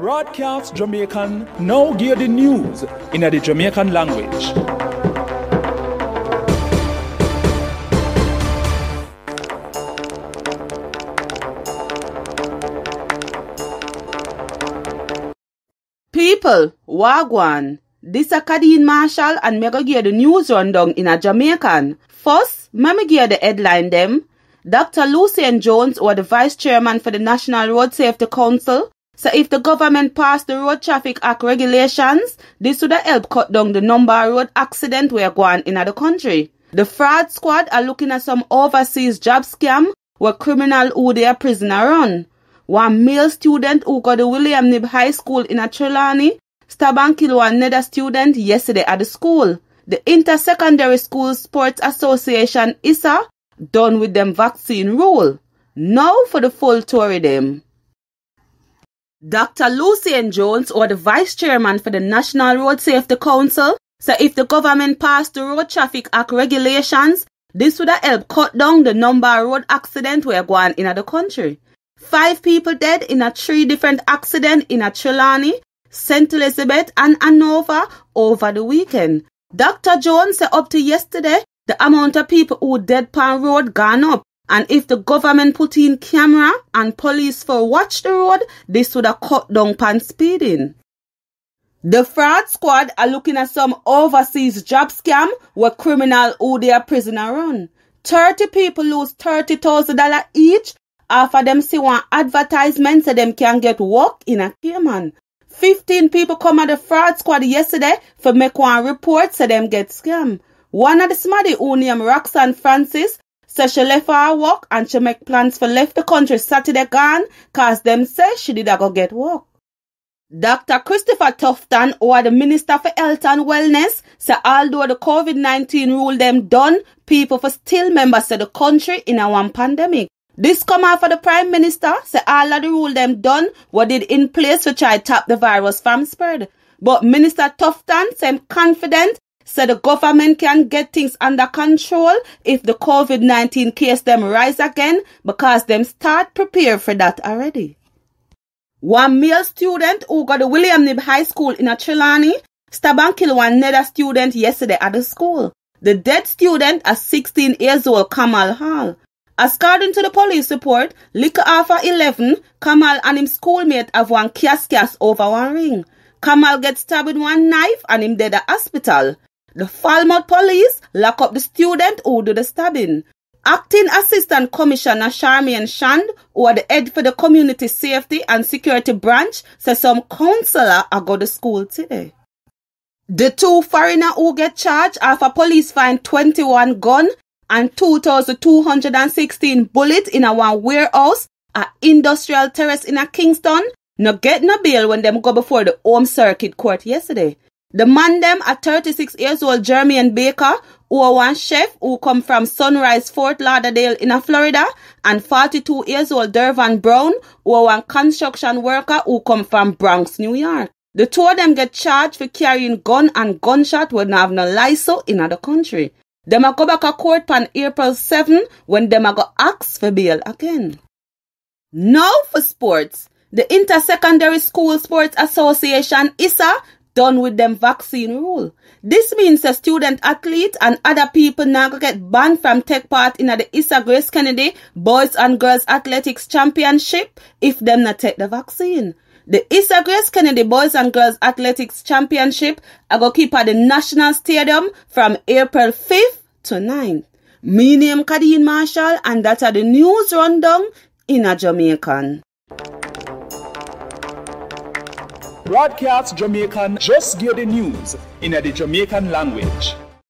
Braadkyaas Jamiekan now give the news in the Jamaican language. People, wagwan. This a Kadeen Marshall and me go give the news rundown in a Jamaican. First, me give the headline them. Dr. Lucien Jones, or the Vice Chairman for the National Road Safety Council, said if the government passed the Road Traffic Act regulations, this would help cut down the number of road accidents we are going in the country. The fraud squad are looking at some overseas job scam where criminal who they are prisoner run. One male student who got the William Nib High School in a Trelawney stab and kill another student yesterday at the school. The Inter-Secondary School Sports Association ISA done with them vaccine rule. Now for the full story them. Dr. Lucien Jones, or the Vice Chairman for the National Road Safety Council, said if the government passed the Road Traffic Act regulations, this would help cut down the number of road accidents we are going in the country. 5 people dead in 3 different accidents in Trelawney, St. Elizabeth and Hanover over the weekend. Dr. Jones said up to yesterday, the amount of people who dead on road gone up. And if the government put in camera and police for watch the road, this would have cut down on speeding. The fraud squad are looking at some overseas job scam where criminal who they are prisoner run. 30 people lose $30,000 each after them see one advertisement so them can get work in a Cayman. 15 people come at the fraud squad yesterday for make one report so them get scam. One of the smarty who named Roxanne Francis said she left her work and she make plans for left the country Saturday gone cause them say she did go get work. Dr. Christopher Tufton, or the Minister for Health and Wellness, said although the COVID-19 rule them done, people for still members of the country in a one pandemic. This come after the Prime Minister said all of the rule them done what did in place to try to stop the virus from spread. But Minister Tufton seemed confident said the government can get things under control if the COVID-19 case them rise again because them start prepare for that already. One male student who got the William Nib High School in a Trelawney stab and kill another student yesterday at the school. The dead student is 16 years old Kamal Hall. According to the police report, little after 11, Kamal and his schoolmate have one kias over one ring. Kamal gets stabbed with one knife and him dead at hospital. The Falmouth police lock up the student who do the stabbing. Acting Assistant Commissioner Charmaine Shand, who are the head for the Community Safety and Security Branch, says some counselor are go to school today. The 2 foreigners who get charged after police find 21 gun and 2,216 bullets in a one warehouse at Industrial Terrace in a Kingston, no get no bail when them go before the Home Circuit Court yesterday. The man them a 36 years old Jermaine Baker, who are one chef who come from Sunrise, Fort Lauderdale in Florida, and 42 years old Dervan Brown, who are one construction worker who come from Bronx, New York. The 2 of them get charged for carrying gun and gunshot when they have no license in the country. Them a go back to court on April 7 when them a go ask for bail again. Now for sports. The Inter-Secondary School Sports Association ISA done with them vaccine rule. This means the student athlete and other people now get banned from take part in the ISA Grace Kennedy Boys and Girls Athletics Championship if them not take the vaccine. The ISA Grace Kennedy Boys and Girls Athletics Championship are going to keep at the National Stadium from April 5th to 9th. My name Kadeen Marshall and that's the news rundown in a Jamaican. Braadkyaas Jamiekan just give the news in the Jamaican language.